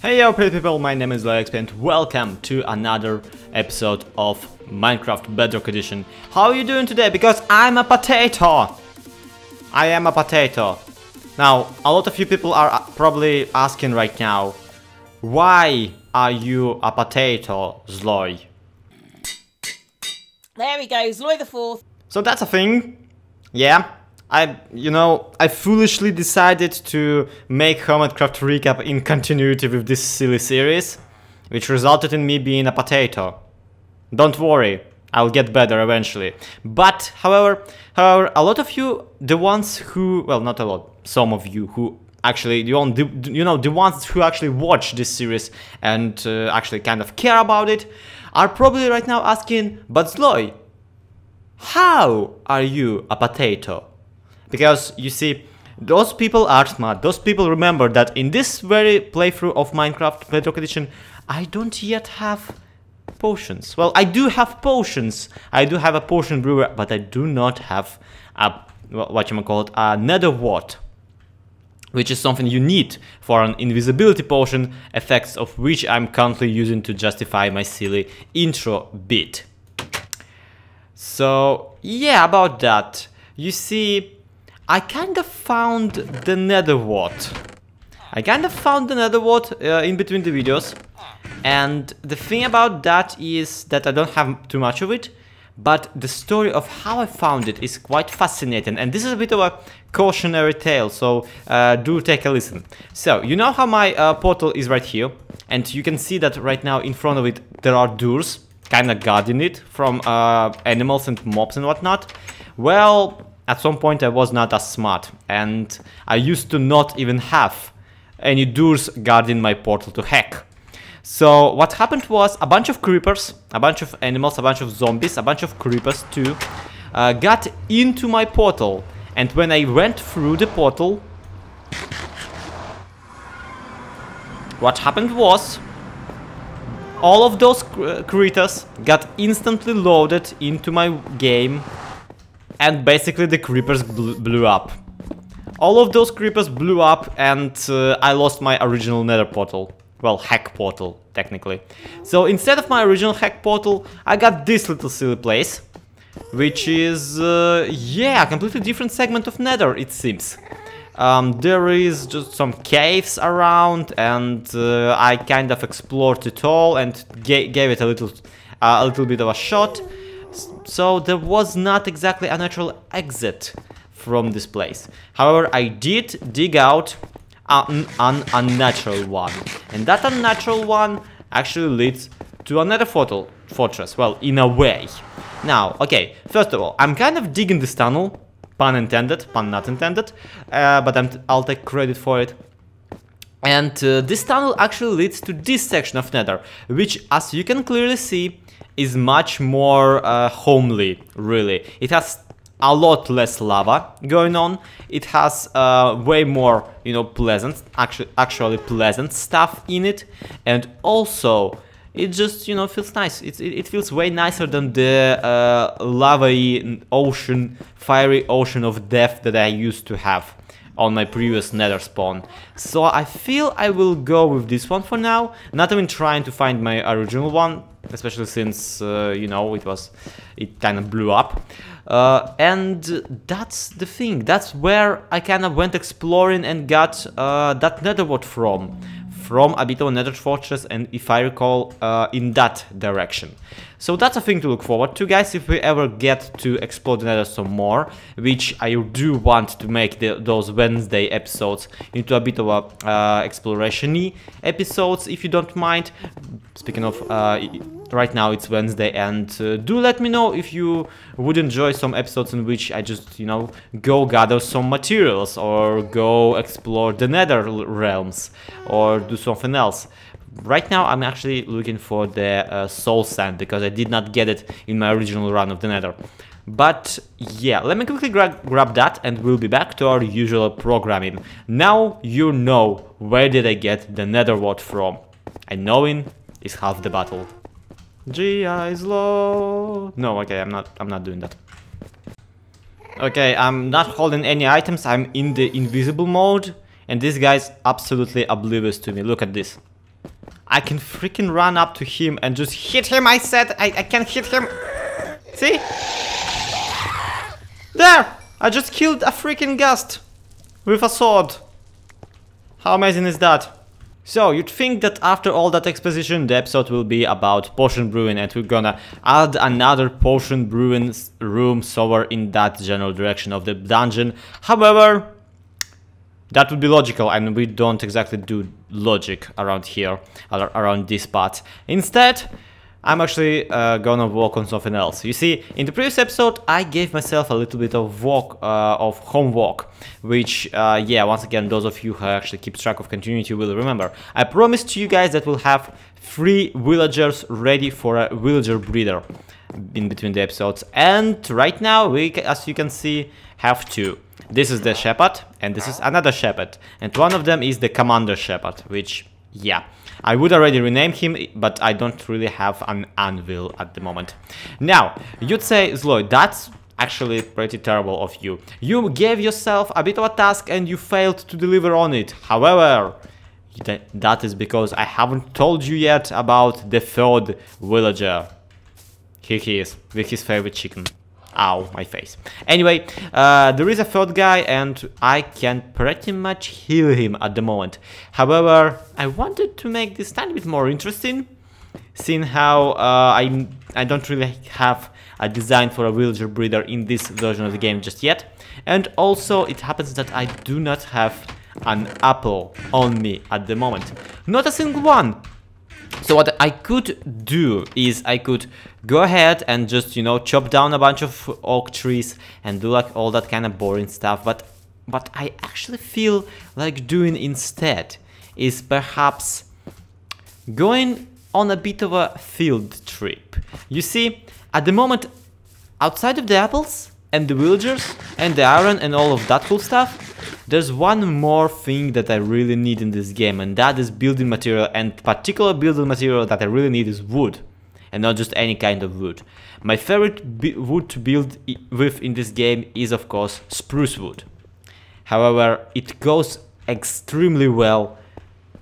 Hey yo pretty people, my name is Galore and welcome to another episode of Minecraft Bedrock Edition. How are you doing today? Because I'm a potato! I am a potato. Now, a lot of you people are probably asking right now, why are you a potato, Zloy? There we go, Zloy the Fourth. So that's a thing. Yeah. I foolishly decided to make Hermitcraft recap in continuity with this silly series, which resulted in me being a potato. Don't worry, I'll get better eventually. But, however, a lot of you, the ones who, well, not a lot, some of you who actually, the ones who actually watch this series and actually kind of care about it, are probably right now asking, but Zloy, how are you a potato? Because, you see, those people are smart, those people remember that in this very playthrough of Minecraft Bedrock Edition, I don't yet have potions. Well, I do have potions, I do have a potion brewer, but I do not have a, a nether wart, which is something you need for an invisibility potion, effects of which I'm currently using to justify my silly intro bit. So, yeah, about that. You see, I kind of found the nether wart. In between the videos. And the thing about that is that I don't have too much of it. But the story of how I found it is quite fascinating. And this is a bit of a cautionary tale, so do take a listen. So, you know how my portal is right here? And you can see that right now in front of it there are doors, kind of guarding it from animals and mobs and whatnot. Well, at some point I was not as smart, and I used to not even have any doors guarding my portal to hack. So what happened was a bunch of creepers, a bunch of animals, a bunch of zombies, a bunch of creepers too, got into my portal. And when I went through the portal, what happened was all of those creatures got instantly loaded into my game. And basically the creepers blew up. All of those creepers blew up and I lost my original nether portal. Well, hack portal, technically. So instead of my original hack portal, I got this little silly place. Which is, yeah, a completely different segment of nether, it seems. There is just some caves around and I kind of explored it all and gave it a little bit of a shot. So there was not exactly a natural exit from this place. However, I did dig out an unnatural one. And that unnatural one actually leads to another fortress. Well, in a way. Now, okay, first of all, I'm kind of digging this tunnel. Pun intended, pun not intended. But I'll take credit for it. And this tunnel actually leads to this section of nether, which, as you can clearly see, is much more homely, really. It has a lot less lava going on. It has way more, pleasant, actually pleasant stuff in it. And also, it just, feels nice. It feels way nicer than the lava-y ocean, fiery ocean of death that I used to have on my previous nether spawn. So I feel I will go with this one for now, not even trying to find my original one, especially since, it kind of blew up. And that's the thing, that's where I kind of went exploring and got that nether wart from a bit of a nether fortress, and if I recall, in that direction. So that's a thing to look forward to, guys, if we ever get to explore the nether some more, which I do want to make those Wednesday episodes into a bit of a exploration-y episodes, if you don't mind. Speaking of, right now it's Wednesday, and do let me know if you would enjoy some episodes in which I just, go gather some materials, or go explore the nether realms, or do something else. Right now I'm actually looking for the soul sand, because I did not get it in my original run of the nether. But yeah, let me quickly grab that and we'll be back to our usual programming. Now you know where did I get the nether wart from. And knowing is half the battle. G.I. Zloy. No, okay, I'm not doing that. Okay, I'm not holding any items, I'm in the invisible mode. And this guy's absolutely oblivious to me, look at this. I can freaking run up to him and just hit him. I said I can hit him. See? There! I just killed a freaking ghast with a sword. How amazing is that? So, you'd think that after all that exposition, the episode will be about potion brewing, and we're gonna add another potion brewing room somewhere in that general direction of the dungeon. However, that would be logical, and we don't exactly do logic around here, around this part. Instead, I'm actually gonna work on something else. You see, in the previous episode, I gave myself a little bit of homework, which, yeah, once again, those of you who actually keep track of continuity will remember. I promised to you guys that we'll have 3 villagers ready for a villager breeder in between the episodes, and right now, we, as you can see, have 2. This is the shepherd, and this is another shepherd, and one of them is the commander shepherd, which, yeah. I would already rename him, but I don't really have an anvil at the moment. Now, you'd say, Zloy, that's actually pretty terrible of you. You gave yourself a bit of a task and you failed to deliver on it. However, that is because I haven't told you yet about the 3rd villager. Here he is, with his favorite chicken. Ow, my face. Anyway, there is a 3rd guy and I can pretty much heal him at the moment. However, I wanted to make this tiny bit more interesting, seeing how I don't really have a design for a villager breeder in this version of the game just yet. And also, it happens that I do not have an apple on me at the moment. Not a single one! So what I could do is I could go ahead and just, you know, chop down a bunch of oak trees and do like all that kind of boring stuff. But what I actually feel like doing instead is perhaps going on a bit of a field trip. You see, at the moment, outside of the apples and the villagers and the iron and all of that cool stuff, there's one more thing that I really need in this game, and that is building material, and particular building material that I really need is wood, and not just any kind of wood. My favorite wood to build with in this game is, of course, spruce wood. However, it goes extremely well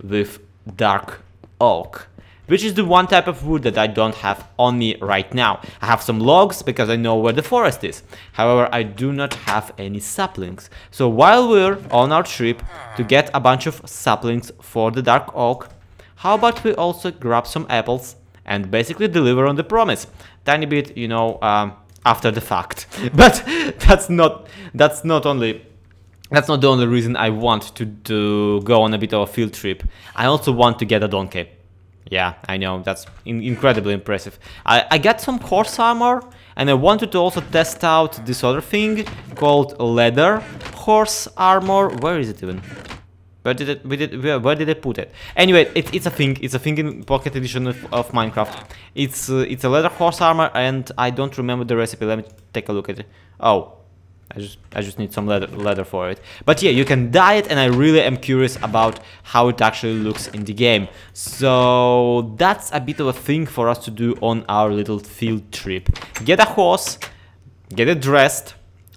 with dark oak, which is the one type of wood that I don't have on me right now. I have some logs because I know where the forest is. However, I do not have any saplings. So while we're on our trip to get a bunch of saplings for the dark oak, how about we also grab some apples and basically deliver on the promise? Tiny bit, you know, after the fact. But that's not the only reason I want to go on a bit of a field trip. I also want to get a donkey. Yeah, I know, that's incredibly impressive. I got some horse armor, and I wanted to also test out this other thing called leather horse armor. Where is it even? Where did I put it? Anyway, it's a thing in Pocket Edition of Minecraft. It's a leather horse armor, and I don't remember the recipe. Let me take a look at it. Oh. I just need some leather for it. But yeah, you can dye it, and I really am curious about how it actually looks in the game. So that's a bit of a thing for us to do on our little field trip. Get a horse, get it dressed,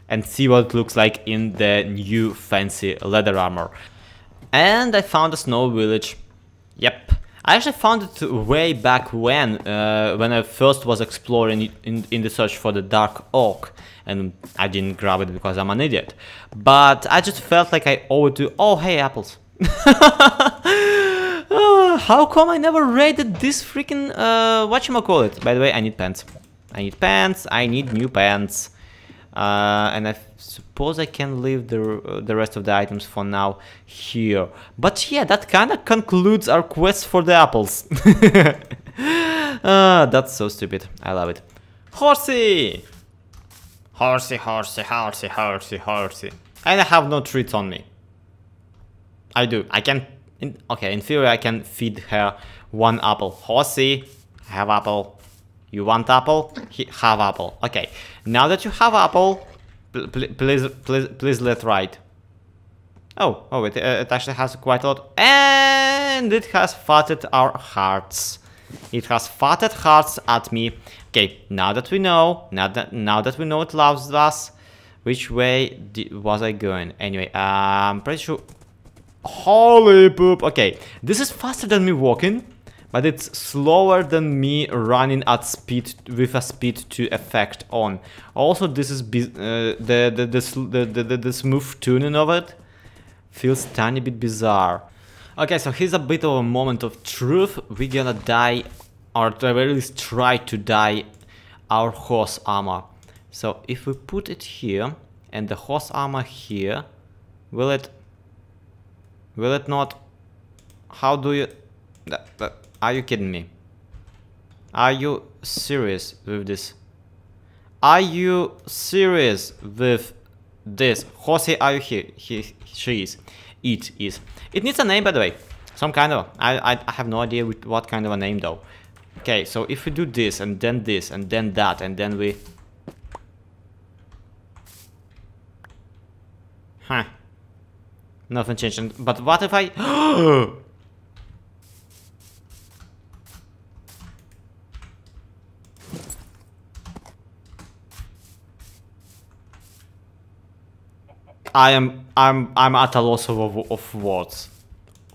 and see what it looks like in the new fancy leather armor. And I found a snow village. Yep. I actually found it way back when I first was exploring in the search for the dark oak, and I didn't grab it because I'm an idiot. But I just felt like I owed to. Oh, hey, apples! How come I never raided this freaking whatchamacallit? By the way, I need pants. I need pants. I need new pants. And I suppose I can leave the rest of the items for now here. But yeah, that kind of concludes our quest for the apples. That's so stupid. I love it. Horsey! Horsey, horsey, horsey, horsey, horsey. And I have no treats on me. I do. I can... okay, in theory I can feed her 1 apple. Horsey, have apple. You want apple? Have apple. Okay. Now that you have apple, please let ride. Oh, it actually has quite a lot. And it has farted our hearts. It has farted hearts at me. Okay, now that we know, now that we know it loves us, which way was I going? Anyway, I'm pretty sure. Holy poop. Okay, this is faster than me walking, but it's slower than me running at speed with a speed to effect on. Also, this is the smooth tuning of it feels tiny bit bizarre. Okay, so here's a bit of a moment of truth. We're gonna die, or at the very least try to die, our horse armor. So if we put it here and the horse armor here, will it not? How do you? Are you kidding me? Are you serious with this? Are you serious with this? Horsey, are you here? She is. It is. It needs a name, by the way. Some kind of. I have no idea what kind of a name though. Okay, so if we do this and then that and then we. Huh. Nothing changed. But what if I? I'm at a loss of words,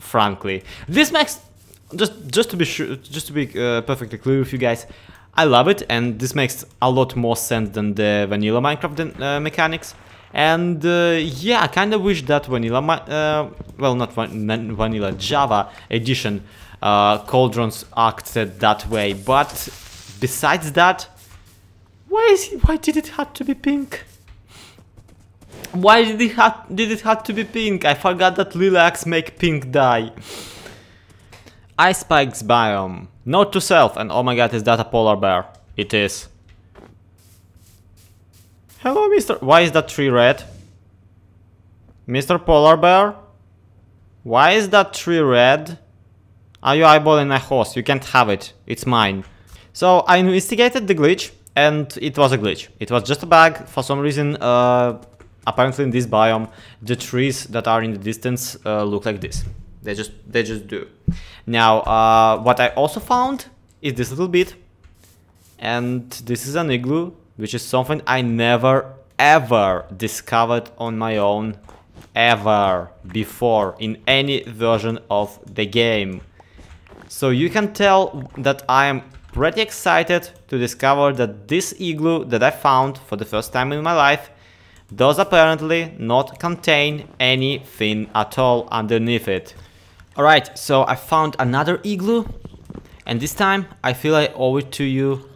frankly. This makes just to be sure, just to be perfectly clear with you guys, I love it, and this makes a lot more sense than the vanilla Minecraft mechanics. And yeah, I kind of wish that vanilla, well, not vanilla, Java edition cauldrons acted that way. But besides that, why did it have to be pink? Why did it have to be pink? I forgot that lilacs make pink dye. Ice spikes biome. Note to self, and oh my god, is that a polar bear? It is. Hello, Mr. Why is that tree red? Mr. Polar Bear? Why is that tree red? Are you eyeballing my horse? You can't have it. It's mine. So I investigated the glitch, and it was a glitch. It was just a bug. For some reason, apparently in this biome, the trees that are in the distance look like this. They just do. Now, what I also found is this little bit, and this is an igloo, which is something I never ever discovered on my own ever before in any version of the game. So you can tell that I am pretty excited to discover that this igloo that I found for the first time in my life does apparently not contain anything at all underneath it. Alright, so I found another igloo, and this time I feel I owe it to you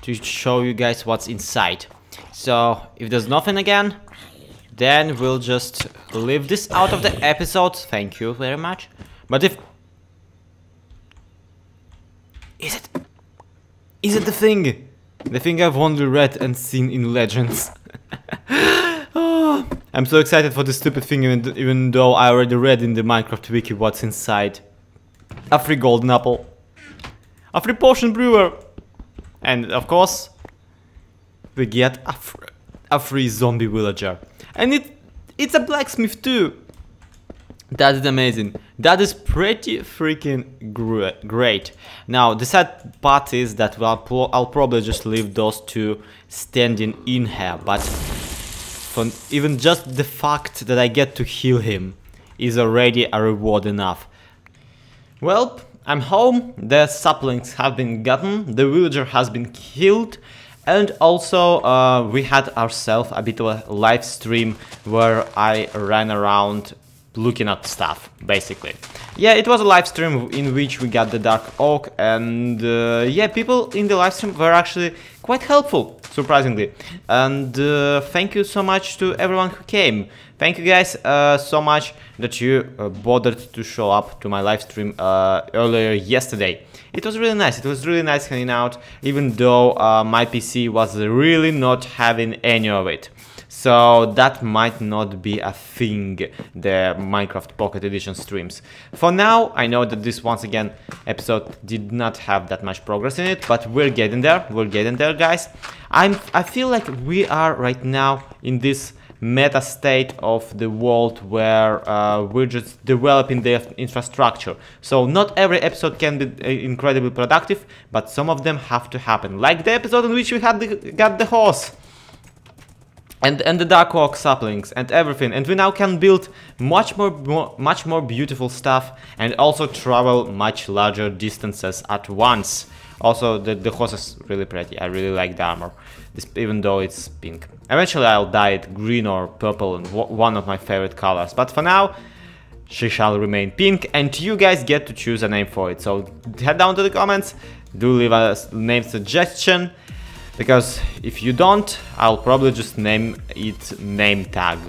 to show you guys what's inside. So if there's nothing again, then we'll just leave this out of the episode. Thank you very much. But if... Is it the thing? The thing I've only read and seen in Legends. Oh, I'm so excited for this stupid thing, even though I already read in the Minecraft wiki what's inside. A free golden apple. A free potion brewer. And of course, we get a free zombie villager. And it's a blacksmith too. That is amazing. That is pretty freaking great. Now, the sad part is that I'll probably just leave those two standing in here. But even just the fact that I get to heal him is already a reward enough. Well, I'm home, the saplings have been gotten, the villager has been killed, and also we had ourselves a bit of a live stream where I ran around looking at stuff, basically. Yeah, it was a live stream in which we got the dark oak, and yeah, people in the live stream were actually quite helpful, surprisingly. And thank you so much to everyone who came. Thank you guys so much that you bothered to show up to my live stream earlier yesterday. It was really nice. It was really nice hanging out, even though my PC was really not having any of it. So that might not be a thing, the Minecraft Pocket Edition streams. For now, I know that this, once again, episode did not have that much progress in it, but we're getting there. We're getting there, guys. I feel like we are right now in this meta state of the world where we're just developing the infrastructure. So not every episode can be incredibly productive, but some of them have to happen. Like the episode in which we got the horse. and the dark oak saplings and everything, and we now can build much more beautiful stuff and also travel much larger distances at once. Also, the horse is really pretty. I really like the armor, even though it's pink. Eventually I'll dye it green or purple, and one of my favorite colors, but for now she shall remain pink, and you guys get to choose a name for it. So head down to the comments, do leave a name suggestion, because if you don't, I'll probably just name it name tag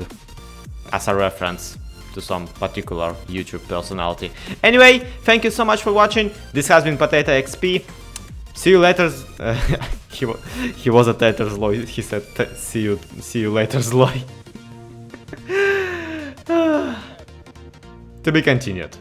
as a reference to some particular YouTube personality. Anyway, thank you so much for watching. This has been Potato XP. See you later. He was a tater Zloy. He said see you later Zloy. To be continued.